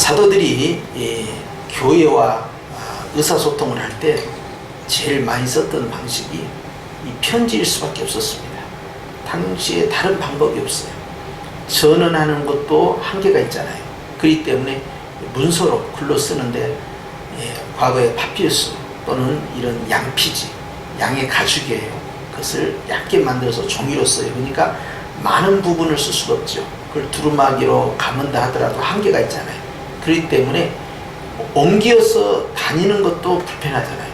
사도들이 교회와 의사소통을 할 때 제일 많이 썼던 방식이 이 편지일 수밖에 없었습니다. 당시에 다른 방법이 없어요. 전언하는 것도 한계가 있잖아요. 그렇기 때문에 문서로 글로 쓰는데 과거에 파피루스 또는 이런 양피지, 양의 가죽이에요. 그것을 얇게 만들어서 종이로 써요. 그러니까 많은 부분을 쓸 수가 없죠. 그걸 두루마기로 감은다 하더라도 한계가 있잖아요. 그렇기 때문에 옮겨서 다니는 것도 불편하잖아요.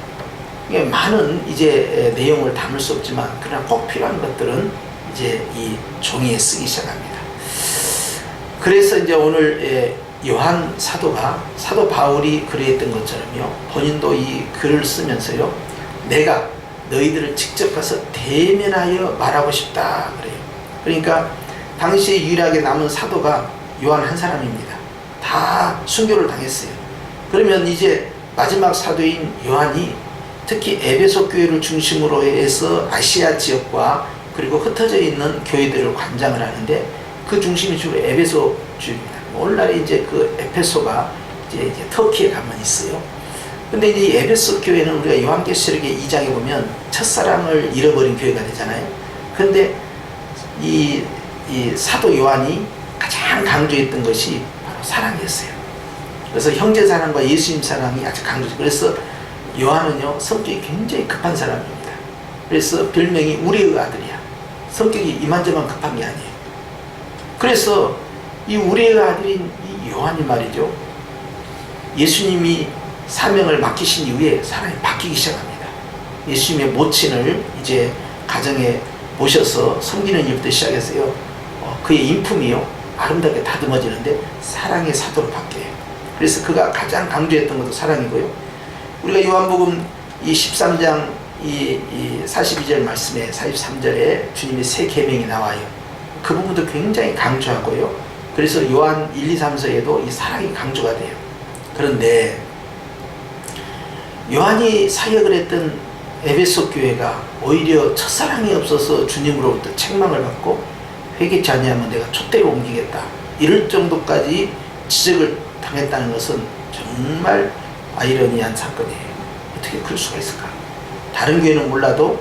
많은 이제 내용을 담을 수 없지만 그러나 꼭 필요한 것들은 이제 이 종이에 쓰기 시작합니다. 그래서 이제 오늘 요한 사도가 사도 바울이 그랬던 것처럼요, 본인도 이 글을 쓰면서요, 내가 너희들을 직접 가서 대면하여 말하고 싶다 그래요. 그러니까 당시에 유일하게 남은 사도가 요한 한 사람입니다. 다 순교를 당했어요. 그러면 이제 마지막 사도인 요한이 특히 에베소 교회를 중심으로 해서 아시아 지역과 그리고 흩어져 있는 교회들을 관장을 하는데 그 중심이 주로 에베소 주입니다. 오늘날에 이제 그 에페소가 이제 터키에 가면 있어요. 근데 이제 이 에베소 교회는 우리가 요한계시록의 2장에 보면 첫사랑을 잃어버린 교회가 되잖아요. 근데 이 사도 요한이 가장 강조했던 것이 바로 사랑이었어요. 그래서 형제 사랑과 예수님 사랑이 아주 강조했어요. 그래서 요한은요, 성격이 굉장히 급한 사람입니다. 그래서 별명이 우리의 아들이야. 성격이 이만저만 급한 게 아니에요. 그래서 이 우리의 아들인 이 요한이 말이죠, 예수님이 사명을 맡기신 이후에 사람이 바뀌기 시작합니다. 예수님의 모친을 이제 가정에 모셔서 섬기는 일부터 시작했어요. 그의 인품이요, 아름답게 다듬어지는데 사랑의 사도로 바뀌어요. 그래서 그가 가장 강조했던 것도 사랑이고요. 우리가 요한복음 이 13장 이 42절 말씀에 43절에 주님의 새 계명이 나와요. 그 부분도 굉장히 강조하고요. 그래서 요한 1, 2, 3서에도 이 사랑이 강조가 돼요. 그런데 요한이 사역을 했던 에베소 교회가 오히려 첫사랑이 없어서 주님으로부터 책망을 받고 회개치 아니하면 내가 촛대로 옮기겠다, 이럴 정도까지 지적을 당했다는 것은 정말 아이러니한 사건이에요. 어떻게 그럴 수가 있을까? 다른 교회는 몰라도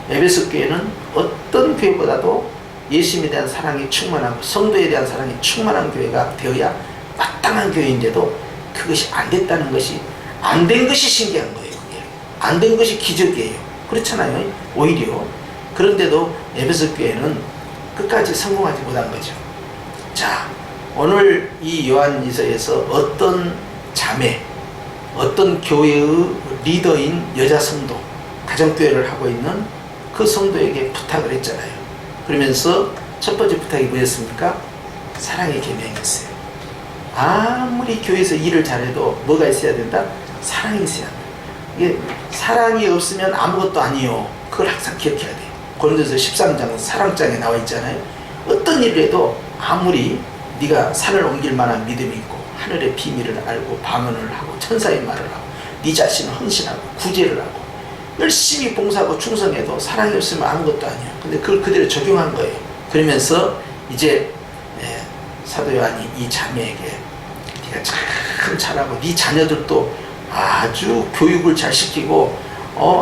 에베소 교회는 어떤 교회보다도 예수님에 대한 사랑이 충만하고 성도에 대한 사랑이 충만한 교회가 되어야 마땅한 교회인데도 그것이 안 됐다는 것이, 안 된 것이 신기한 거예요. 그게 안 된 것이 기적이에요. 그렇잖아요. 오히려. 그런데도 에베소 교회는 끝까지 성공하지 못한 거죠. 자, 오늘 이 요한일서에서 어떤 자매, 어떤 교회의 리더인 여자 성도, 가정교회를 하고 있는 그 성도에게 부탁을 했잖아요. 그러면서 첫 번째 부탁이 뭐였습니까? 사랑의 계명이었어요. 아무리 교회에서 일을 잘해도 뭐가 있어야 된다? 사랑이 있어야 한다. 이게 사랑이 없으면 아무것도 아니요. 그걸 항상 기억해야 돼요. 고린도서 13장 사랑장에 나와 있잖아요. 어떤 일을 해도 아무리 네가 산을 옮길 만한 믿음이 있고 하늘의 비밀을 알고 방언을 하고 천사의 말을 하고 네 자신을 헌신하고 구제를 하고 열심히 봉사하고 충성해도 사랑이 없으면 아무것도 아니야. 근데 그걸 그대로 적용한 거예요. 그러면서 이제 사도 요한이 이 자매에게 네가 참 잘하고 네 자녀들도 아주 교육을 잘 시키고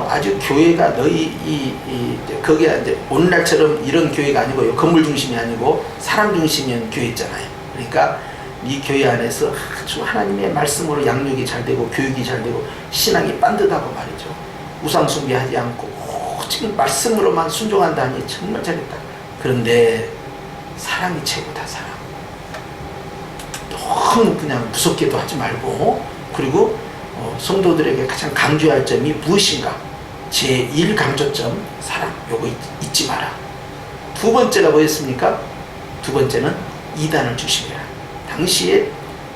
아주 교회가 너희 거기에 이제 오늘날처럼 이런 교회가 아니고요, 건물 중심이 아니고 사람 중심인 교회 있잖아요. 그러니까 이 교회 안에서 아주 하나님의 말씀으로 양육이 잘 되고 교육이 잘 되고 신앙이 반듯하고 말이죠. 우상 숭배하지 않고 오직 말씀으로만 순종한다니 정말 잘했다. 그런데 사랑이 최고다. 사랑. 너무 그냥 무섭게도 하지 말고, 그리고 성도들에게 가장 강조할 점이 무엇인가? 제1 강조점, 사랑. 요거 잊지 마라. 두 번째가 뭐였습니까? 두 번째는 이단을 조심해라. 당시에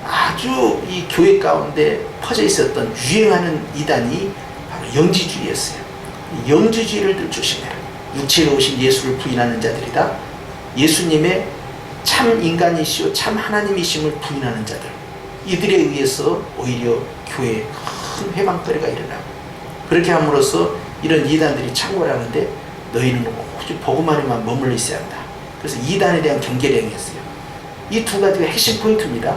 아주 이 교회 가운데 퍼져 있었던 유행하는 이단이 바로 영지주의였어요. 영지주의를 조심해라. 육체로 오신 예수를 부인하는 자들이다. 예수님의 참 인간이시오 참 하나님이심을 부인하는 자들, 이들에 의해서 오히려 교회에 큰 회방거리가 일어나고, 그렇게 함으로써 이런 이단들이 창궐하는데 너희는 오직 복음 안에만 머물러 있어야 한다. 그래서 이단에 대한 경계령이었어요. 이 두 가지가 핵심 포인트입니다.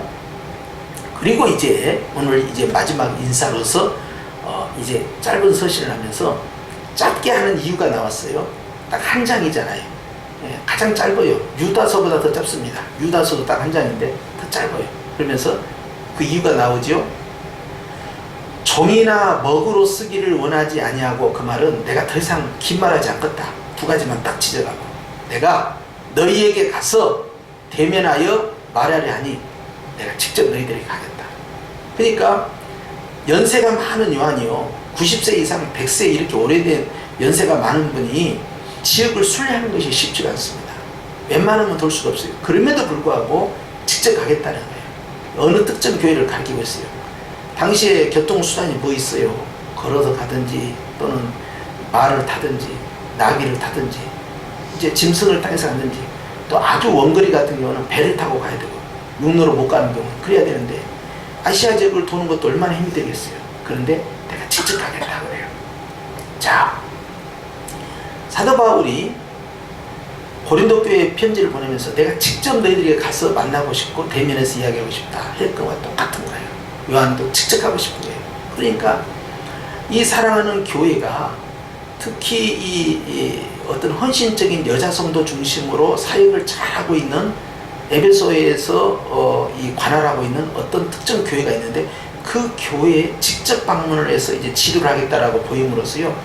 그리고 이제 오늘 이제 마지막 인사로서 이제 짧은 서신을 하면서 짧게 하는 이유가 나왔어요. 딱 한 장이잖아요. 예, 가장 짧아요. 유다서보다 더 짧습니다. 유다서도 딱 한 장인데 더 짧아요. 그러면서 그 이유가 나오죠. 종이나 먹으로 쓰기를 원하지 아니하고, 그 말은 내가 더 이상 긴 말하지 않겠다. 두 가지만 딱 지적하고, 내가 너희에게 가서 대면하여 말하려 하니 내가 직접 너희들에게 가겠다. 그러니까 연세가 많은 요한이요, 90세 이상 100세 이렇게 오래된 연세가 많은 분이 지역을 순례하는 것이 쉽지가 않습니다. 웬만하면 돌 수가 없어요. 그럼에도 불구하고 직접 가겠다는 거예요. 어느 특정 교회를 가리키고 있어요. 당시에 교통수단이 뭐 있어요? 걸어서 가든지 또는 말을 타든지 나귀를 타든지 이제 짐승을 타서 가든지, 또 아주 원거리 같은 경우는 배를 타고 가야 되고 육로로 못 가는 경우는 그래야 되는데, 아시아 지역을 도는 것도 얼마나 힘이 되겠어요. 그런데 내가 직접 가겠다 그래요. 자, 사도 바울이 고린도 교회에 편지를 보내면서 내가 직접 너희들에게 가서 만나고 싶고 대면해서 이야기하고 싶다 할 것과 똑같은 거예요. 요한도 직접 가고 싶은 거예요. 그러니까 이 사랑하는 교회가 특히 이 어떤 헌신적인 여자 성도 중심으로 사역을 잘하고 있는 에베소에서 이 관할하고 있는 어떤 특정 교회가 있는데, 그 교회에 직접 방문을 해서 이제 지도를 하겠다라고 보임으로써요,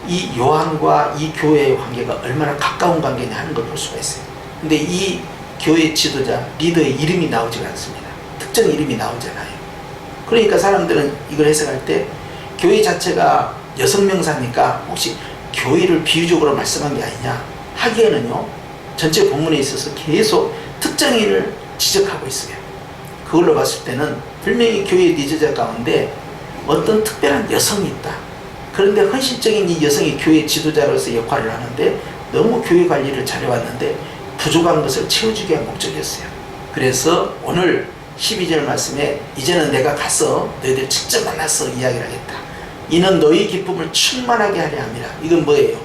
이 요한과 이 교회의 관계가 얼마나 가까운 관계냐 하는 걸 볼 수가 있어요. 근데 이 교회 지도자, 리더의 이름이 나오지가 않습니다. 특정 이름이 나오잖아요. 그러니까 사람들은 이걸 해석할 때 교회 자체가 여성 명사니까 혹시 교회를 비유적으로 말씀한 게 아니냐 하기에는요, 전체 본문에 있어서 계속 특정인을 지적하고 있어요. 그걸로 봤을 때는 분명히 교회 리더자 가운데 어떤 특별한 여성이 있다. 그런데 헌신적인 이 여성이 교회 지도자로서 역할을 하는데 너무 교회 관리를 잘해왔는데 부족한 것을 채워주기 위한 목적이었어요. 그래서 오늘 12절 말씀에 이제는 내가 가서 너희들 직접 만나서 이야기를 하겠다. 이는 너희 기쁨을 충만하게 하려 함이라. 이건 뭐예요?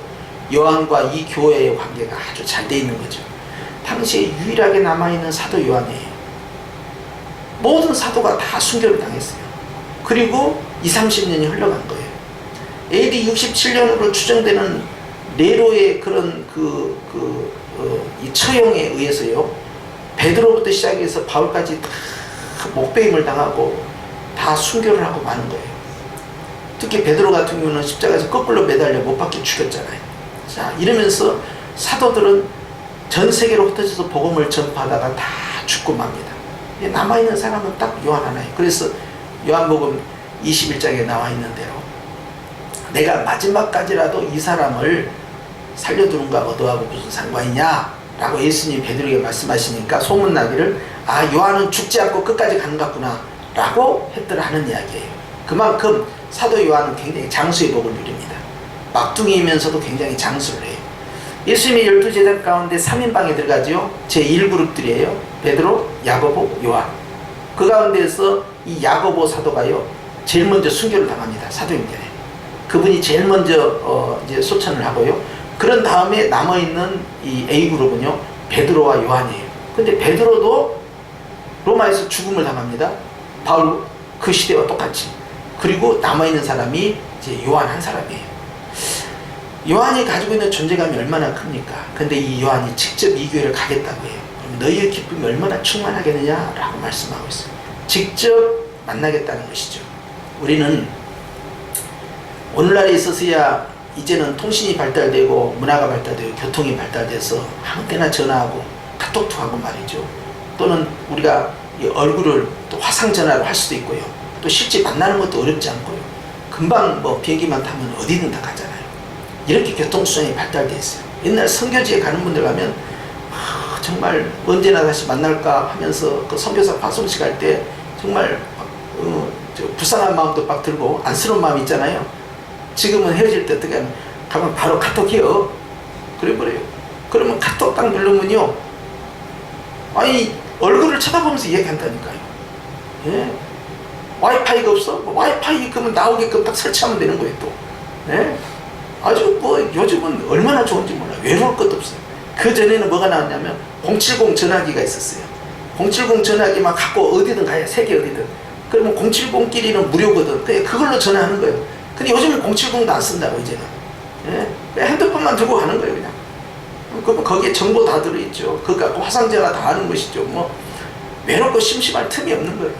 요한과 이 교회의 관계가 아주 잘 돼 있는 거죠. 당시에 유일하게 남아있는 사도 요한이에요. 모든 사도가 다 순교를 당했어요. 그리고 20-30년이 흘러간 거예요. AD 67년으로 추정되는 네로의 그런 이 처형에 의해서요, 베드로부터 시작해서 바울까지 다 목배임을 당하고 다 순교를 하고 마는 거예요. 특히 베드로 같은 경우는 십자가에서 거꾸로 매달려 못 박혀 죽였잖아요. 자, 이러면서 사도들은 전 세계로 흩어져서 복음을 전파하다가 다 죽고 맙니다. 남아있는 사람은 딱 요한 하나예요. 그래서 요한복음 21장에 나와 있는 대로 내가 마지막까지라도 이 사람을 살려두는 거하고 너하고 무슨 상관이냐 라고 예수님이 베드로에게 말씀하시니까 소문나기를, 아, 요한은 죽지 않고 끝까지 가는 것 같구나 라고 했더라 하는 이야기예요. 그만큼 사도 요한은 굉장히 장수의 복을 누립니다. 막둥이이면서도 굉장히 장수를 해요. 예수님이 12제자 가운데 3인방에 들어가죠. 제1그룹들이에요. 베드로, 야고보, 요한. 그 가운데서 이 야고보 사도가요, 제일 먼저 순교를 당합니다. 사도행전에. 그분이 제일 먼저 이제 소천을 하고요. 그런 다음에 남아있는 이 A그룹은요, 베드로와 요한이에요. 근데 베드로도 로마에서 죽음을 당합니다. 바울 그 시대와 똑같이. 그리고 남아있는 사람이 이제 요한 한 사람이에요. 요한이 가지고 있는 존재감이 얼마나 큽니까? 근데 이 요한이 직접 이 교회를 가겠다고 해요. 그럼 너희의 기쁨이 얼마나 충만하겠느냐라고 말씀하고 있어요. 직접 만나겠다는 것이죠. 우리는 오늘날에 있어서야 이제는 통신이 발달되고 문화가 발달되고 교통이 발달돼서 아무 때나 전화하고 카톡도 하고 말이죠. 또는 우리가 이 얼굴을 또 화상 전화로 할 수도 있고요. 또 실제 만나는 것도 어렵지 않고요. 금방 뭐 비행기만 타면 어디든 다 가잖아요. 이렇게 교통수단이 발달되어 있어요. 옛날 선교지에 가는 분들 가면 정말 언제나 다시 만날까 하면서 그 선교사 파송식 할 때 정말 불쌍한 마음도 막 들고 안쓰러운 마음이 있잖아요. 지금은 헤어질 때 어떻게 하면 가면 바로 카톡해요. 그래버려요. 그러면 카톡 딱 누르면요, 아니 얼굴을 쳐다보면서 얘기한다니까요. 예? 와이파이가 없어? 와이파이 그러면 나오게끔 딱 설치하면 되는 거예요. 또 예? 아주 뭐 요즘은 얼마나 좋은지 몰라요. 외로울 것도 없어요. 그 전에는 뭐가 나왔냐면 070 전화기가 있었어요. 070 전화기만 갖고 어디든 가요. 세계 어디든. 그러면 070끼리는 무료거든. 그걸로 전화하는 거예요. 근데 요즘은 070도 안 쓴다고 이제는. 예? 핸드폰만 들고 가는 거예요 그냥. 그러면 거기에 정보 다 들어있죠. 그거 갖고 화상전화 다 하는 것이죠. 뭐 외롭고 심심할 틈이 없는 거예요.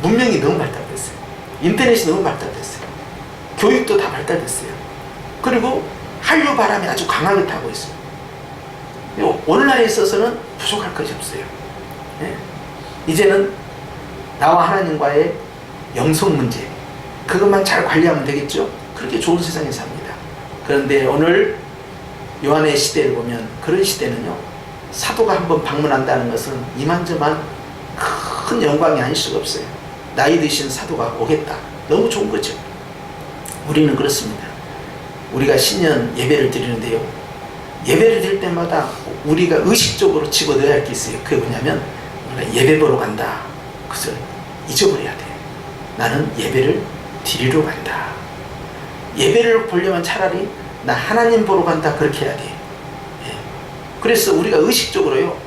문명이 너무 발달됐어요. 인터넷이 너무 발달됐어요. 교육도 다 발달됐어요. 그리고 한류 바람이 아주 강하게 타고 있어요. 온라인에 있어서는 부족할 것이 없어요. 예? 이제는 나와 하나님과의 영성 문제, 그것만 잘 관리하면 되겠죠. 그렇게 좋은 세상에 삽니다. 그런데 오늘 요한의 시대를 보면 그런 시대는요, 사도가 한번 방문한다는 것은 이만저만 큰 영광이 아닐 수가 없어요. 나이 드신 사도가 오겠다. 너무 좋은 거죠. 우리는 그렇습니다. 우리가 신년 예배를 드리는데요, 예배를 드릴 때마다 우리가 의식적으로 집어넣어야 할 게 있어요. 그게 뭐냐면 우리가 예배 보러 간다. 그것을 잊어버려야 돼요. 나는 예배를 드리러 간다. 예배를 보려면 차라리 나 하나님 보러 간다 그렇게 해야 돼요. 예. 그래서 우리가 의식적으로요,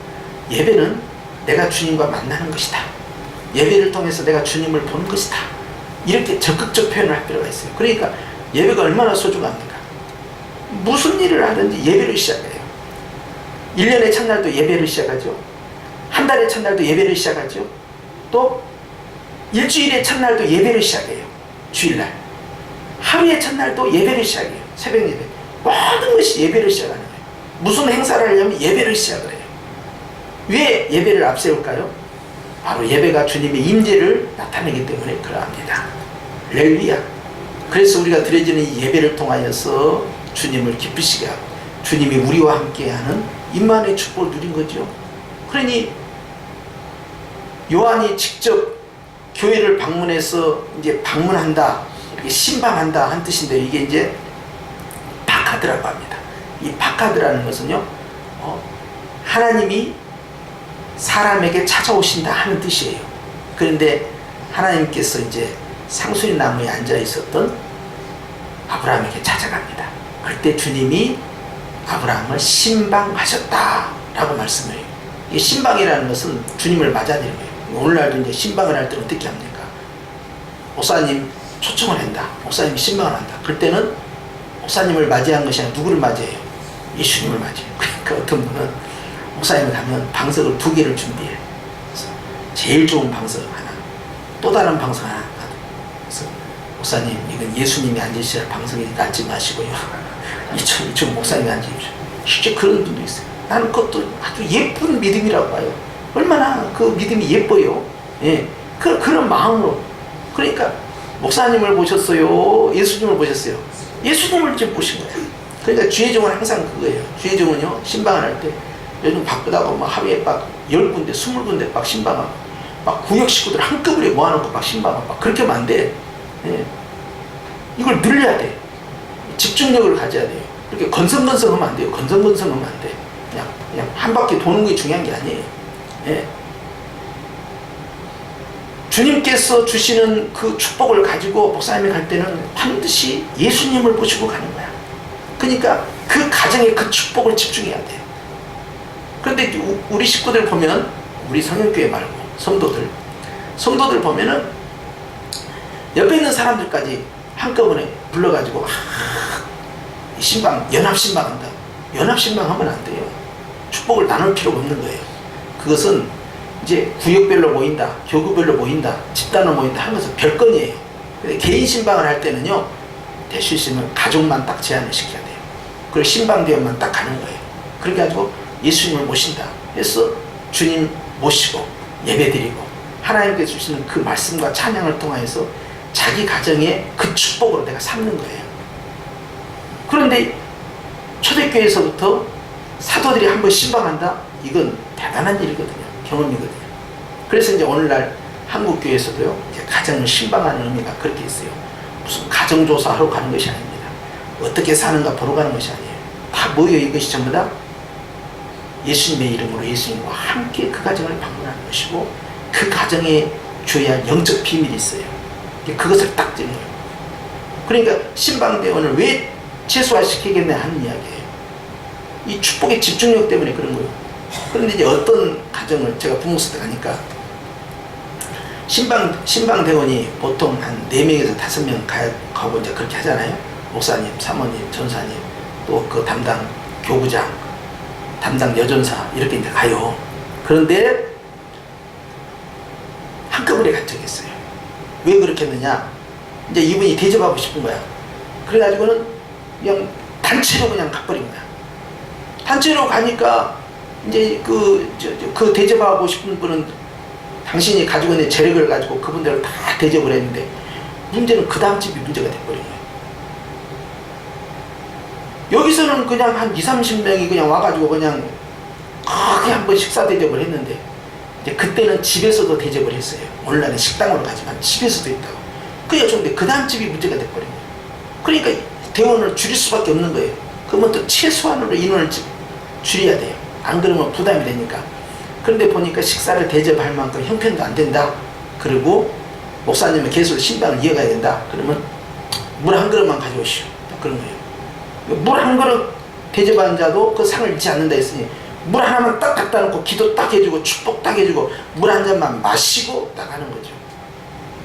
예배는 내가 주님과 만나는 것이다. 예배를 통해서 내가 주님을 보는 것이다. 이렇게 적극적 표현을 할 필요가 있어요. 그러니까 예배가 얼마나 소중합니까? 무슨 일을 하든지 예배를 시작해요. 1년의 첫날도 예배를 시작하죠. 한 달의 첫날도 예배를 시작하죠. 또 일주일의 첫날도 예배를 시작해요. 주일날. 하루의 첫날도 예배를 시작해요. 새벽 예배. 모든 것이 예배를 시작하는 거예요. 무슨 행사를 하려면 예배를 시작을 해요. 왜 예배를 앞세울까요? 바로 예배가 주님의 임재를 나타내기 때문에 그러합니다. 할렐루야. 그래서 우리가 드려지는 이 예배를 통하여서 주님을 기쁘시게 하고 주님이 우리와 함께하는 임만의 축복을 누린 거죠. 그러니 요한이 직접 교회를 방문해서 이제 방문한다, 이렇게 신방한다 한 뜻인데, 이게 이제 바카드라고 합니다. 이 바카드라는 것은요, 하나님이 사람에게 찾아오신다 하는 뜻이에요. 그런데 하나님께서 이제 상수리 나무에 앉아 있었던 아브라함에게 찾아갑니다. 그때 주님이 아브라함을 신방하셨다 라고 말씀을 해요. 이 신방이라는 것은 주님을 맞아들이는 거예요. 오늘날도 이제 신방을 할 때는 어떻게 합니까? 목사님 초청을 한다. 목사님이 신방을 한다. 그때는 목사님을 맞이한 것이 아니라 누구를 맞이해요? 예수님을 맞이해요. 그러니까 어떤 분은 목사님을 가면 방석을 2개를 준비해요. 그래서 제일 좋은 방석 하나, 또 다른 방석 하나. 그래서 목사님, 이건 예수님이 앉으셔야 방석이니까 앉지 마시고요. 이쪽 목사님이 앉으십시오. 실제 그런 분도 있어요. 나는 그것도 아주 예쁜 믿음이라고 봐요. 얼마나 그 믿음이 예뻐요. 예. 그런 마음으로. 그러니까 목사님을 보셨어요? 예수님을 보셨어요? 예수님을 지금 보신 거예요. 그러니까 주의 종은 항상 그거예요. 주의 종은요, 신방을 할 때 요즘 바쁘다고 막 하루에 막 10군데, 20군데 막 신방하고, 막 구역 식구들 한꺼번에 모아놓고 막 신방하고, 막 그렇게 하면 안 돼. 예. 이걸 늘려야 돼. 집중력을 가져야 돼요. 그렇게 건성건성하면 안 돼요. 건성건성하면 안 돼. 그냥 한 바퀴 도는 게 중요한 게 아니에요. 예. 주님께서 주시는 그 축복을 가지고 목사님이 갈 때는 반드시 예수님을 보시고 가는 거야. 그러니까 그 가정에 그 축복을 집중해야 돼. 그런데 우리 식구들 보면, 우리 성현교회 말고 성도들 보면은 옆에 있는 사람들까지 한꺼번에 불러가지고 신방, 연합신방한다. 연합신방하면 안 돼요. 축복을 나눌 필요가 없는 거예요. 그것은 이제 구역별로 모인다, 교구별로 모인다, 집단으로 모인다 하는 것은 별건이에요. 근데 개인 신방을 할 때는요, 될 수 있으면 가족만 딱 제한을 시켜야 돼요. 그리고 신방대원만 딱 가는 거예요. 그렇게 가지고 예수님을 모신다. 그래서 주님 모시고 예배드리고 하나님께서 주시는 그 말씀과 찬양을 통해서 자기 가정의 그 축복으로 내가 삼는 거예요. 그런데 초대교회에서부터 사도들이 한번 신방한다? 이건 대단한 일이거든요. 경험이거든요. 그래서 이제 오늘날 한국교회에서도요, 이제 가정을 신방하는 의미가 그렇게 있어요. 무슨 가정조사하러 가는 것이 아닙니다. 어떻게 사는가 보러 가는 것이 아니에요. 다 모여 이것이 전부 다 예수님의 이름으로 예수님과 함께 그 가정을 방문하는 것이고, 그 가정에 줘야 할 영적 비밀이 있어요. 그것을 딱 찍는 거예요. 그러니까 신방대원을 왜 최소화시키겠냐 하는 이야기예요. 이 축복의 집중력 때문에 그런 거예요. 그런데 이제 어떤 가정을 제가 부목사 때 가니까 신방대원이 보통 한 4명에서 5명 가고 이제 그렇게 하잖아요. 목사님, 사모님, 전사님, 또 그 담당 교구장, 담당 여전사 이렇게 이제 가요. 그런데 한꺼번에 간 적이 있어요. 왜 그렇게 했느냐? 이제 이분이 대접하고 싶은 거야. 그래가지고는 그냥 단체로 그냥 가버린 거야. 단체로 가니까 이제 그 대접하고 싶은 분은 당신이 가지고 있는 재력을 가지고 그분들을 다 대접을 했는데 문제는 그 다음 집이 문제가 돼버린 거예요. 여기서는 그냥 한 20-30명이 그냥 와가지고 그냥 크게 한번 식사 대접을 했는데 이제 그때는 집에서도 대접을 했어요. 오늘날은 식당으로 가지만 집에서도 했다고. 그런데 그 다음 집이 문제가 돼버린 거예요. 그러니까 대원을 줄일 수밖에 없는 거예요. 그러면 또 최소한으로 인원을 줄여야 돼요. 안 그러면 부담이 되니까. 그런데 보니까 식사를 대접할 만큼 형편도 안 된다. 그리고 목사님은 계속 신방을 이어가야 된다. 그러면 물 한 그릇만 가져오시오. 그런 거예요. 물 한 그릇 대접하는 자도 그 상을 잃지 않는다 했으니 물 하나만 딱 갖다 놓고 기도 딱 해주고 축복 딱 해주고 물 한 잔만 마시고 딱 하는 거죠.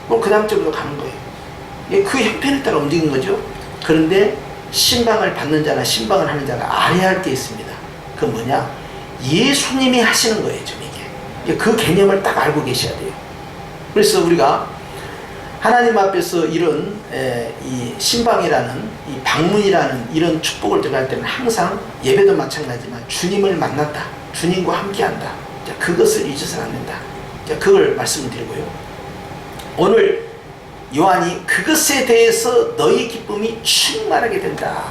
그 다음 쪽으로 가는 거예요. 그 형편에 따라 움직이는 거죠. 그런데 신방을 받는 자나 신방을 하는 자가 알아야 할 게 있습니다. 그 뭐냐? 예수님이 하시는 거예요. 좀 이게. 그 개념을 딱 알고 계셔야 돼요. 그래서 우리가 하나님 앞에서 이런 이 신방이라는 이 방문이라는 이런 축복을 들어갈 때는 항상 예배도 마찬가지지만 주님을 만났다. 주님과 함께한다. 그것을 잊어서는 안 된다. 그걸 말씀을 드리고요. 오늘 요한이 그것에 대해서 너희 기쁨이 충만하게 된다.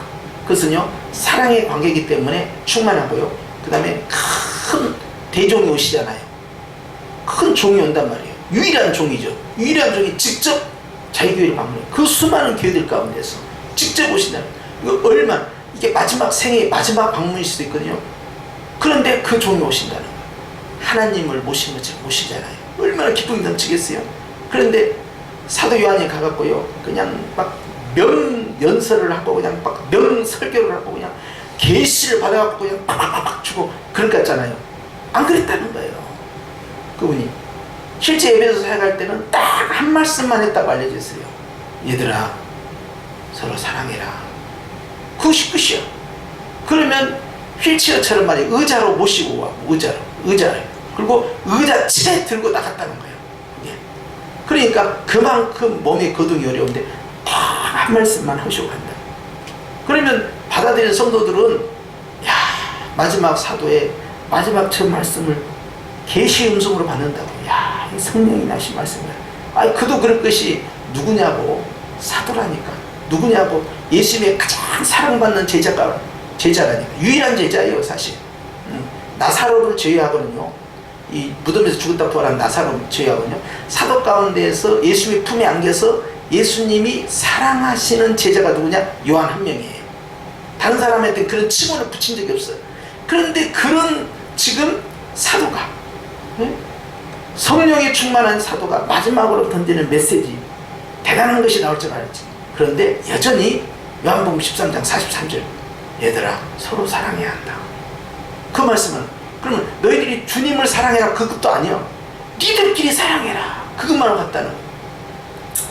그것은요 사랑의 관계이기 때문에 충만하고요. 그 다음에 큰 대종이 오시잖아요. 큰 종이 온단 말이에요. 유일한 종이죠. 유일한 종이 직접 자기 교회를 방문해요. 그 수많은 교회들 가운데서 직접 오신다는 거예요. 이거 얼마나 이게 마지막 생애의 마지막 방문일 수도 있거든요. 그런데 그 종이 오신다는 거예요. 하나님을 모시는 것처럼 모시잖아요. 얼마나 기쁨이 넘치겠어요. 그런데 사도 요한이 가갖고요 그냥 막 명연설을 하고 그냥 막 명설교를 하고 그냥 계시를 받아갖고 그냥 팍팍팍 주고 그럴 것 같잖아요. 안 그랬다는 거예요. 그분이 실제 예배에서 사역할 때는 딱 한 말씀만 했다고 알려져 있어요. 얘들아 서로 사랑해라. 그것이 끝이야. 그러면 휠체어처럼 말이에요. 의자로 모시고 와. 의자를 그리고 의자 채 들고 나갔다는 거예요. 그러니까 그만큼 몸에 거동이 어려운데 딱 한 말씀만 하시고 간다. 그러면 받아들이는 성도들은 야 마지막 사도의 마지막 첫 말씀을 계시 음성으로 받는다고. 야 성령이 나신 말씀이야. 아니 그도 그럴 것이 누구냐고. 사도라니까. 누구냐고. 예수님의 가장 사랑받는 제자라니까. 유일한 제자예요 사실. 나사로를 제외하거든요. 이 무덤에서 죽었다 부활한 나사로 제외하거든요. 사도 가운데에서 예수님의 품에 안겨서 예수님이 사랑하시는 제자가 누구냐? 요한 한 명이에요. 다른 사람한테 그런 칭호를 붙인 적이 없어요. 그런데 그런 지금 사도가 성령에 충만한 사도가 마지막으로 던지는 메시지 대단한 것이 나올 줄 알았지. 그런데 여전히 요한복음 13장 43절 얘들아 서로 사랑해야 한다. 그 말씀은 그러면 너희들이 주님을 사랑해라 그것도 아니야. 니들끼리 사랑해라 그것만 같다는 거야.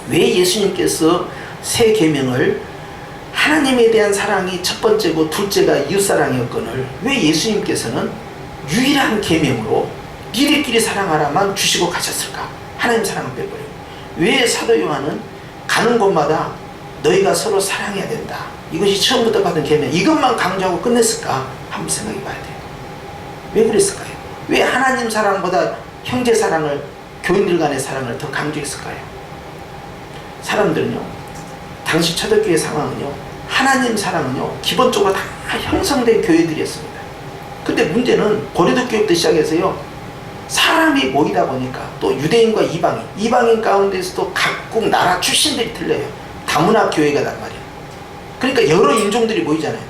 왜 예수님께서 새 계명을 하나님에 대한 사랑이 첫 번째고 둘째가 이웃사랑이었거늘 왜 예수님께서는 유일한 계명으로 니들끼리 사랑하라만 주시고 가셨을까? 하나님 사랑을 빼버리고 왜 사도 요한은 가는 곳마다 너희가 서로 사랑해야 된다. 이것이 처음부터 받은 계명 이것만 강조하고 끝냈을까? 한번 생각해 봐야 돼요. 왜 그랬을까요? 왜 하나님 사랑보다 형제 사랑을 교인들 간의 사랑을 더 강조했을까요? 사람들은요 당시 초대교회 상황은요 하나님 사랑은요 기본적으로 다 형성된 교회들이었습니다. 근데 문제는 고린도 교회부터 시작해서요 사람이 모이다 보니까 또 유대인과 이방인 가운데서도 각국 나라 출신들이 틀려요. 다문화 교회가 난 말이에요. 그러니까 여러 인종들이 모이잖아요.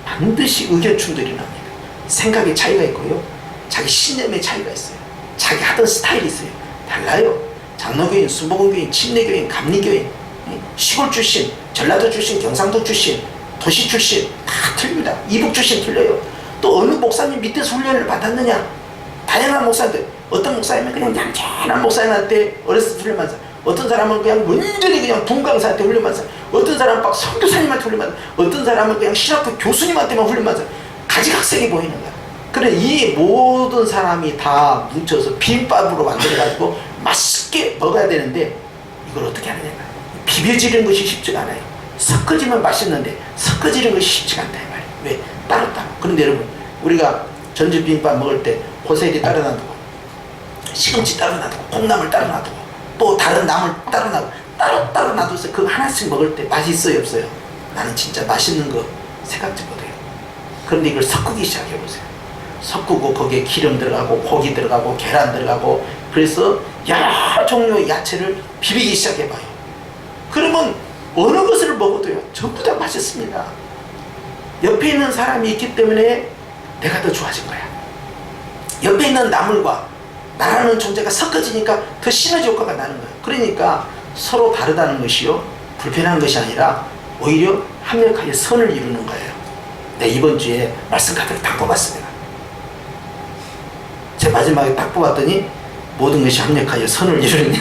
반드시 의견 충돌이 납니다. 생각의 차이가 있고요 자기 신념의 차이가 있어요. 자기 하던 스타일이 있어요. 달라요. 장로교인, 수목원교인, 침례교인, 감리교인, 시골 출신, 전라도 출신, 경상도 출신, 도시 출신 다 틀립니다. 이북 출신 틀려요. 또 어느 목사님 밑에서 훈련을 받았느냐? 다양한 목사들. 어떤 목사님은 그냥 얌전한 목사님한테 어렸을 때 훈련받았어. 어떤 사람은 그냥 완전히 그냥 분강사한테 훈련받았어. 어떤 사람은 막 선교사님한테 훈련받았어. 어떤 사람은 그냥 신학교 교수님한테만 훈련받았어. 가지각색이 보이는 거야. 그래, 이 모든 사람이 다 뭉쳐서 비빔밥으로 만들어가지고 맛있게 먹어야 되는데 이걸 어떻게 하느냐? 비벼지는 것이 쉽지가 않아요. 섞어지면 맛있는데 섞어지는 것이 쉽지가 않다 이 말이에요. 왜? 따로따로. 그런데 여러분, 우리가 전주 비빔밥 먹을 때 호세리 따로 놔두고 시금치 따로 놔두고 콩나물 따로 놔두고 또 다른 나물 따로 놔두고 따로 놔둬서 그거 하나씩 먹을 때 맛이 있어요 없어요? 나는 진짜 맛있는 거 생각지 못해요. 그런데 이걸 섞기 시작해보세요. 섞고 거기에 기름 들어가고 고기 들어가고 계란 들어가고 그래서 여러 종류의 야채를 비비기 시작해봐요. 그러면 어느 것을 먹어도요 전부 다 맛있습니다. 옆에 있는 사람이 있기 때문에 내가 더 좋아진 거야. 옆에 있는 나물과 나라는 존재가 섞어지니까 더 시너지 효과가 나는 거예요. 그러니까 서로 다르다는 것이요 불편한 것이 아니라 오히려 합력하여 선을 이루는 거예요. 네, 이번 주에 말씀 가득 다 뽑았습니다. 제 마지막에 딱 뽑았더니 모든 것이 합력하여 선을 이루는 야,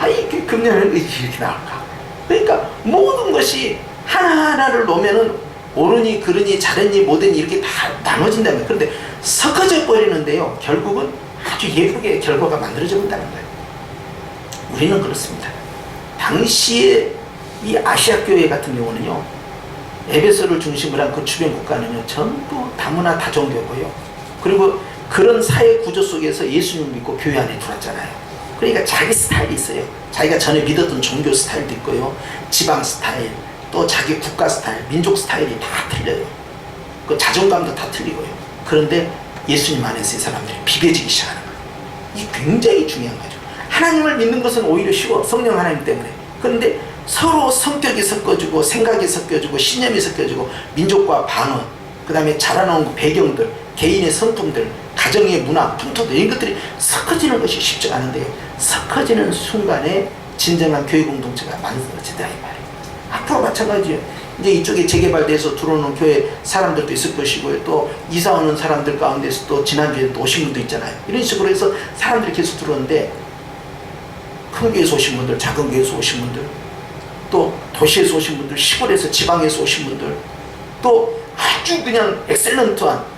이 금년은 이렇게 나올까? 그러니까 모든 것이 하나하나를 놓으면은 옳으니 그르니 잘했니 못했니 이렇게 다 나눠진다면, 그런데 섞어져 버리는데요 결국은 아주 예쁘게 결과가 만들어져 본다는 거예요. 우리는 그렇습니다. 당시에 이 아시아 교회 같은 경우는요 에베소를 중심으로 한 그 주변 국가는요 전부 다문화 다종교고요. 그리고 그런 사회 구조 속에서 예수님을 믿고 교회 안에 들어왔잖아요. 그러니까 자기 스타일이 있어요. 자기가 전에 믿었던 종교 스타일도 있고요, 지방 스타일, 또 자기 국가 스타일, 민족 스타일이 다 틀려요. 그 자존감도 다 틀리고요. 그런데 예수님 안에서 이 사람들이 비벼지기 시작하는 거예요. 이게 굉장히 중요한 거죠. 하나님을 믿는 것은 오히려 쉬워, 성령 하나님 때문에. 그런데 서로 성격이 섞어지고 생각이 섞여지고 신념이 섞여지고 민족과 방언, 그 다음에 자라나온 배경들, 개인의 성품들, 가정의 문화, 풍토들, 이런 것들이 섞어지는 것이 쉽지 않은데요 섞어지는 순간에 진정한 교회 공동체가 만들어진다 이 말이에요. 앞으로 마찬가지예요. 이제 이쪽에 재개발돼서 들어오는 교회 사람들도 있을 것이고요, 또 이사 오는 사람들 가운데서 또 지난주에 또 오신 분도 있잖아요. 이런 식으로 해서 사람들이 계속 들어오는데 큰 교회에서 오신 분들, 작은 교회에서 오신 분들, 또 도시에서 오신 분들, 시골에서 지방에서 오신 분들, 또 아주 그냥 엑셀런트한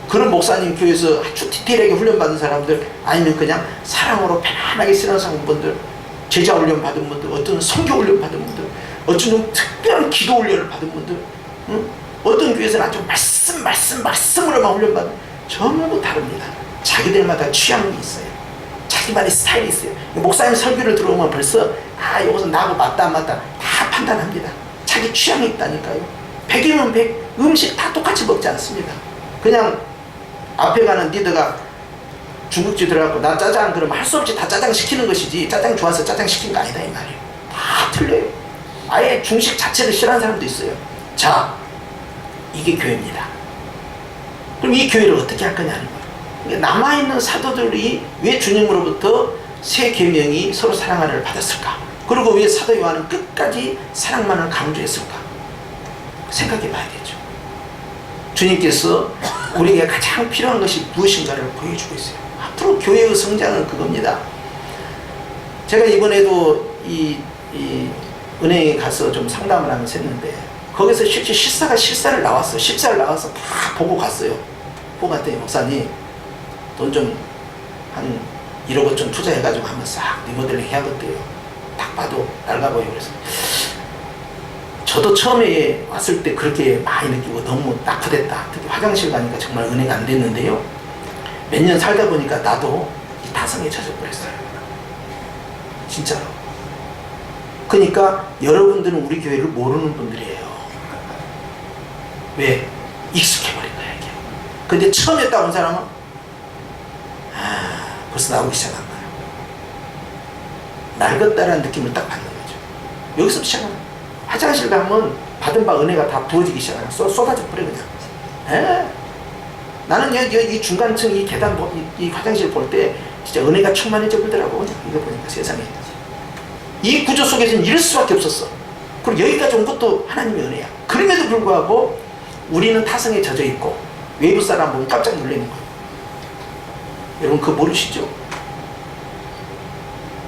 그런 목사님 교회에서 아주 디테일하게 훈련받은 사람들, 아니면 그냥 사랑으로 편안하게 신앙생활 분들, 제자 훈련 받은 분들, 어떤 선교 훈련 받은 분들, 어떤 특별한 기도 훈련을 받은 분들, 어떤 교회에서는 아주 말씀으로만 훈련받은, 전부 다릅니다. 자기들마다 취향이 있어요. 자기만의 스타일이 있어요. 목사님 설교를 들어오면 벌써 이것은 나하고 맞다 안 맞다 다 판단합니다. 자기 취향이 있다니까요. 100이면 100, 음식 다 똑같이 먹지 않습니다. 그냥 앞에 가는 리더가 중국집 들어가고 나 짜장 그러면 할 수 없이 다 짜장 시키는 것이지, 짜장 좋아서 짜장 시킨 거 아니다 이 말이에요. 다 틀려요. 아예 중식 자체를 싫어하는 사람도 있어요. 자, 이게 교회입니다. 그럼 이 교회를 어떻게 할 거냐는 거예요. 남아있는 사도들이 왜 주님으로부터 새 계명이 서로 사랑하라를 받았을까? 그리고 왜 사도 요한은 끝까지 사랑만을 강조했을까? 생각해 봐야 되죠. 주님께서 우리에게 가장 필요한 것이 무엇인가를 보여주고 있어요. 앞으로 교회의 성장은 그겁니다. 제가 이번에도 이 은행에 가서 좀 상담을 하면서 했는데, 거기서 실제 실사를 나왔어요. 실사를 나와서 다 보고 갔어요. 보고 갔더니 목사님 돈 좀 한 1억 원 좀 투자해가지고 한번 싹 리모델링 해야겠대요. 딱 봐도 낡아 보여요. 그래서 저도 처음에 왔을 때 그렇게 많이 느끼고 너무 낙후됐다. 특히 화장실 가니까 정말 은혜가 안 됐는데요. 몇 년 살다 보니까 나도 이 타성에 젖어버렸어요. 진짜로. 그러니까 여러분들은 우리 교회를 모르는 분들이에요. 왜? 익숙해버린 거야 이게. 근데 처음에 딱 온 사람은 벌써 나오기 시작한 거예요. 낡았다라는 느낌을 딱 받는 거죠. 여기서 시작하는 거예요. 화장실 가면 받은 바 은혜가 다 부어지기 시작하는 거예요. 쏟아져 버려 그냥. 나는 이 중간층 이 계단 이 화장실 볼 때 진짜 은혜가 충만해져 버리더라고. 그냥 이거 보니까 세상에. 이 구조 속에서는 이럴 수밖에 없었어. 그리고 여기까지 온 것도 하나님의 은혜야. 그럼에도 불구하고 우리는 타성에 젖어 있고 외부 사람 보면 깜짝 놀라는 거예요. 여러분 그거 모르시죠?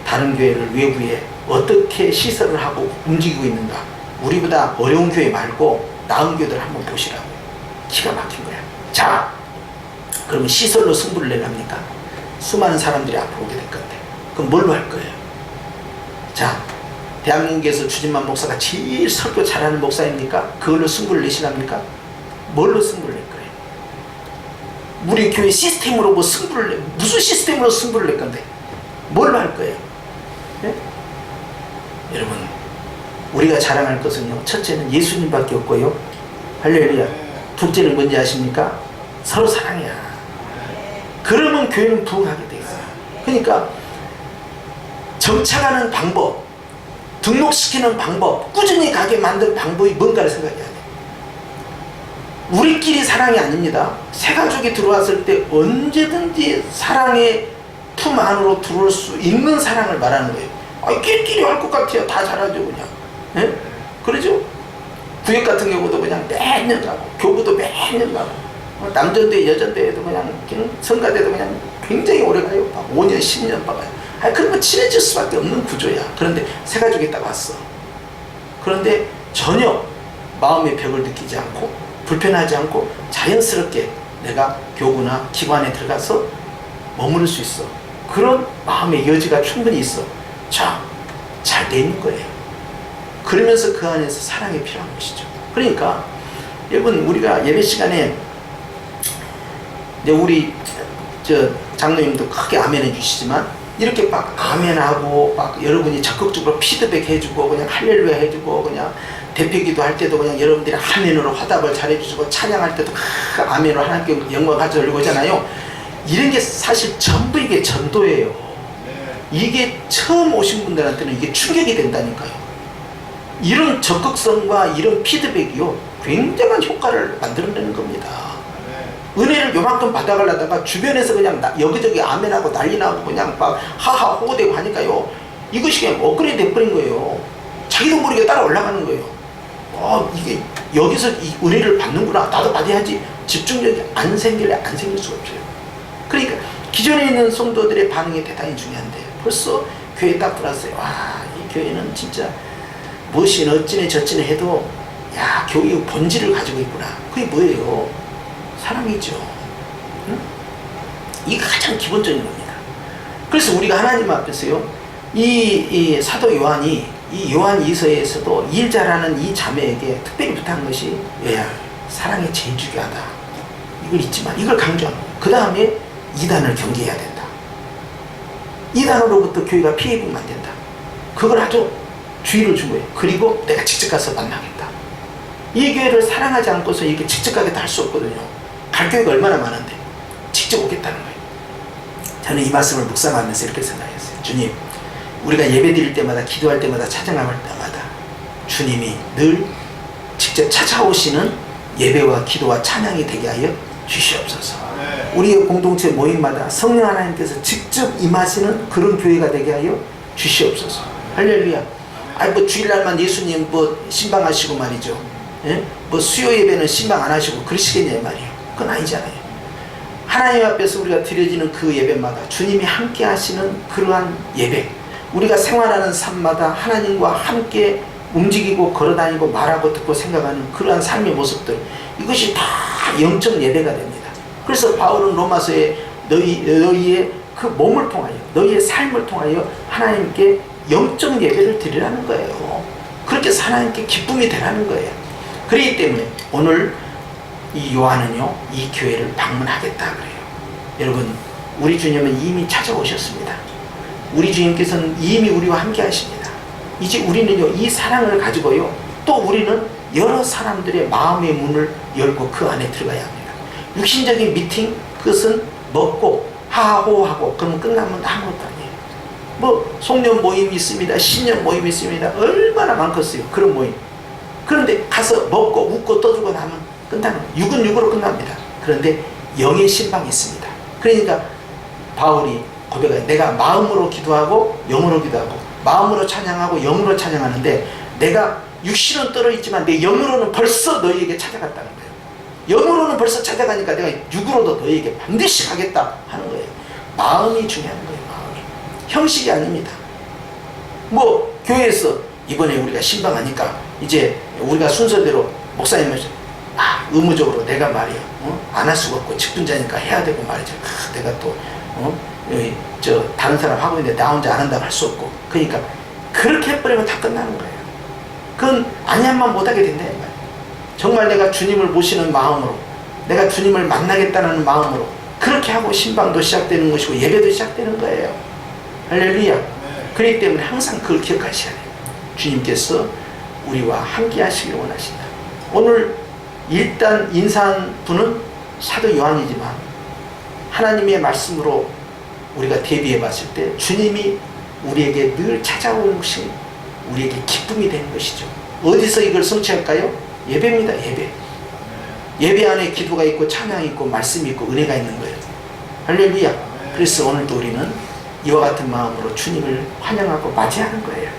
다른 교회를 외부에 어떻게 시설을 하고 움직이고 있는가. 우리보다 어려운 교회 말고 나은 교회들 한번 보시라고요. 기가 막힌 거야. 자, 그러면 시설로 승부를 내랍니까? 수많은 사람들이 앞으로 오게 될 건데 그럼 뭘로 할 거예요? 자, 대한민국에서 주진만 목사가 제일 설교 잘하는 목사입니까? 그걸로 승부를 내시랍니까? 뭘로 승부를 낼 거예요? 우리 교회 시스템으로 뭐 승부를 내, 무슨 시스템으로 승부를 낼 건데 뭘로 할 거예요? 네? 여러분, 우리가 자랑할 것은요, 첫째는 예수님밖에 없고요, 할렐루야. 둘째는 뭔지 아십니까? 서로 사랑이야. 그러면 교회는 부흥하게 돼 있어요. 그러니까 정착하는 방법, 등록시키는 방법, 꾸준히 가게 만드는 방법이 뭔가를 생각해야 돼요. 우리끼리 사랑이 아닙니다. 새 가족이 들어왔을 때 언제든지 사랑의 품 안으로 들어올 수 있는 사랑을 말하는 거예요. 아, 끼리끼리 할 것 같아요. 다 잘하죠, 그냥. 예? 그러죠? 구역 같은 경우도 그냥 매년 가고, 교부도 매년 가고, 남전대, 여전대에도 그냥, 성가대도 그냥 굉장히 오래 가요. 막 5년, 10년 박아요. 아니, 그러면 친해질 수밖에 없는 구조야. 그런데 새 가족이 딱 왔어. 그런데 전혀 마음의 벽을 느끼지 않고, 불편하지 않고, 자연스럽게 내가 교구나 기관에 들어가서 머무를 수 있어. 그런 마음의 여지가 충분히 있어. 자, 잘 돼 있는 거예요. 그러면서 그 안에서 사랑이 필요한 것이죠. 그러니까 여러분, 우리가 예배 시간에 이제 우리 장로님도 크게 아멘해 주시지만 이렇게 막 아멘하고 막 여러분이 적극적으로 피드백 해주고 그냥 할렐루야 해주고 그냥 대표기도 할 때도 그냥 여러분들이 아멘으로 화답을 잘해주시고 찬양할 때도 아멘으로 하나님께 영광 가져올리고 하잖아요. 이런 게 사실 전부 이게 전도예요. 이게 처음 오신 분들한테는 이게 충격이 된다니까요. 이런 적극성과 이런 피드백이요, 굉장한 효과를 만들어내는 겁니다. 은혜를 요만큼 받아가려다가 주변에서 그냥 여기저기 아멘하고 난리 나고 그냥 막 하하 호호대고 하니까요, 이것이 그냥 업그레이드 돼버린 거예요. 자기도 모르게 따라 올라가는 거예요. 이게 여기서 이 은혜를 받는구나, 나도 받아야지. 집중력이 안 생길 수가 없어요. 그러니까 기존에 있는 성도들의 반응이 대단히 중요한데 벌써 교회에 딱 들어왔어요. 와, 이 교회는 진짜 무엇이 어찌네 저찌네 해도 야, 교회의 본질을 가지고 있구나. 그게 뭐예요? 사랑이죠. 응? 이게 가장 기본적인 겁니다. 그래서 우리가 하나님 앞에서요, 이 사도 요한이 이 요한 이서에서도 일 잘하는 이 자매에게 특별히 부탁한 것이 왜야? 사랑이 제일 중요하다. 이걸 잊지 마. 이걸 강조하는 거예요. 그 다음에 이단을 경계해야 된다. 이단으로부터 교회가 피해 입으면 안 된다. 그걸 아주 주의를 준 거예요. 그리고 내가 직접 가서 만나겠다. 이 교회를 사랑하지 않고서 이렇게 직접 가겠다 할 수 없거든요. 갈 교회가 얼마나 많은데 직접 오겠다는 거예요. 저는 이 말씀을 묵상하면서 이렇게 생각했어요. 주님, 우리가 예배 드릴 때마다, 기도할 때마다, 찬양할 때마다 주님이 늘 직접 찾아오시는 예배와 기도와 찬양이 되게 하여 주시옵소서. 우리의 공동체 모임마다 성령 하나님께서 직접 임하시는 그런 교회가 되게 하여 주시옵소서. 할렐루야. 아니 뭐 주일날만 예수님 뭐 신방하시고 말이죠. 예? 뭐 수요 예배는 신방 안 하시고 그러시겠냐 말이에요. 그건 아니잖아요. 하나님 앞에서 우리가 드려지는 그 예배마다 주님이 함께 하시는 그러한 예배, 우리가 생활하는 삶마다 하나님과 함께 움직이고 걸어다니고 말하고 듣고 생각하는 그러한 삶의 모습들, 이것이 다 영적 예배가 됩니다. 그래서 바울은 로마서에 너희의 그 몸을 통하여, 너희의 삶을 통하여 하나님께 영적 예배를 드리라는 거예요. 그렇게 해서 하나님께 기쁨이 되라는 거예요. 그렇기 때문에 오늘 이 요한은요, 이 교회를 방문하겠다 그래요. 여러분, 우리 주님은 이미 찾아오셨습니다. 우리 주님께서는 이미 우리와 함께 하십니다. 이제 우리는요, 이 사랑을 가지고요, 또 우리는 여러 사람들의 마음의 문을 열고 그 안에 들어가야 합니다. 육신적인 미팅, 그것은 먹고 하하호하고 그러면 끝나면 아무것도 아니에요. 뭐 송년 모임이 있습니다. 신년 모임이 있습니다. 얼마나 많겠어요, 그런 모임. 그런데 가서 먹고 웃고 떠주고 나면 끝나는 거예요. 육은 육으로 끝납니다. 그런데 영의 신방이 있습니다. 그러니까 바울이 고백해요. 내가 마음으로 기도하고 영으로 기도하고, 마음으로 찬양하고 영으로 찬양하는데 내가 육신은 떨어있지만 내 영으로는 벌써 너희에게 찾아갔다는 거예요. 영으로는 벌써 찾아가니까 내가 육으로도 너에게 반드시 가겠다 하는 거예요. 마음이 중요한 거예요. 마음이. 형식이 아닙니다. 뭐 교회에서 이번에 우리가 신방하니까 이제 우리가 순서대로 목사님을 의무적으로 내가 말이야 안 할 수가 없고 직분자니까 해야 되고 말이죠. 내가 또 다른 사람 하고 있는데 나 혼자 안 한다고 할 수 없고, 그러니까 그렇게 해버리면 다 끝나는 거예요. 그건 아니한만 못하게 된다 이 말이에요. 정말 내가 주님을 모시는 마음으로, 내가 주님을 만나겠다는 마음으로 그렇게 하고 신방도 시작되는 것이고 예배도 시작되는 거예요. 할렐루야. 그렇기 때문에 항상 그걸 기억하셔야 돼요. 주님께서 우리와 함께 하시기를 원하신다. 오늘 일단 인사한 분은 사도 요한이지만 하나님의 말씀으로 우리가 대비해 봤을 때 주님이 우리에게 늘 찾아오는 것이 우리에게 기쁨이 되는 것이죠. 어디서 이걸 성취할까요? 예배입니다. 예배. 예배 안에 기도가 있고 찬양이 있고 말씀이 있고 은혜가 있는 거예요. 할렐루야. 그래서 오늘도 우리는 이와 같은 마음으로 주님을 환영하고 맞이하는 거예요.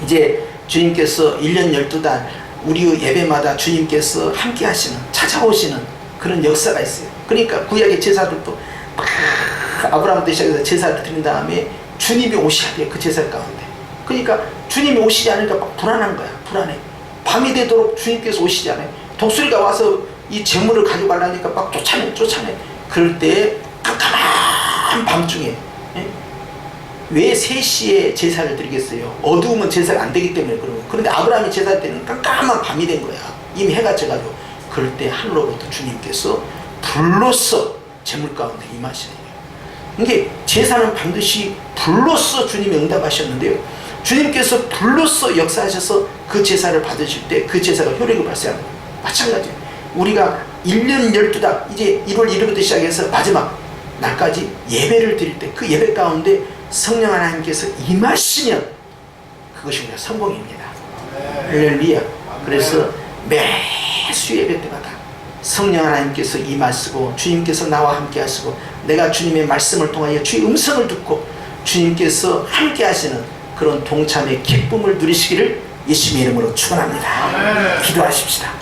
이제 주님께서 1년 12달 우리 예배마다 주님께서 함께 하시는, 찾아오시는 그런 역사가 있어요. 그러니까 구약의 제사들도 막 아브라함부터 시작해서 제사를 드린 다음에 주님이 오셔야 돼요. 그 제사 가운데. 그러니까 주님이 오시지 않으니까 막 불안한 거야. 불안해. 밤이 되도록 주님께서 오시지 않아요. 독수리가 와서 이 재물을 가져가려니까 막 쫓아내. 그럴 때 깜깜한 밤중에, 왜 3시에 제사를 드리겠어요? 어두우면 제사가 안 되기 때문에 그런 거예요. 그런데 아브라함이 제사할 때는 깜깜한 밤이 된 거야. 이미 해가 져가지고. 그럴 때 하늘로부터 주님께서 불로써 재물 가운데 임하시는 거예요. 이게 제사는 반드시 불로써 주님이 응답하셨는데요. 주님께서 불로써 역사하셔서 그 제사를 받으실 때 그 제사가 효력을 발생하는 거예요. 마찬가지예요. 우리가 1년 12달 이제 1월 1일부터 시작해서 마지막 날까지 예배를 드릴 때 그 예배 가운데 성령 하나님께서 임하시면 그것이 우리가 성공입니다. 할렐루야. 그래서 매수 예배 때마다 성령 하나님께서 임하시고 주님께서 나와 함께 하시고 내가 주님의 말씀을 통하여 주의 음성을 듣고 주님께서 함께 하시는 그런 동참의 기쁨을 누리시기를 예수님의 이름으로 축원합니다. 기도하십시다.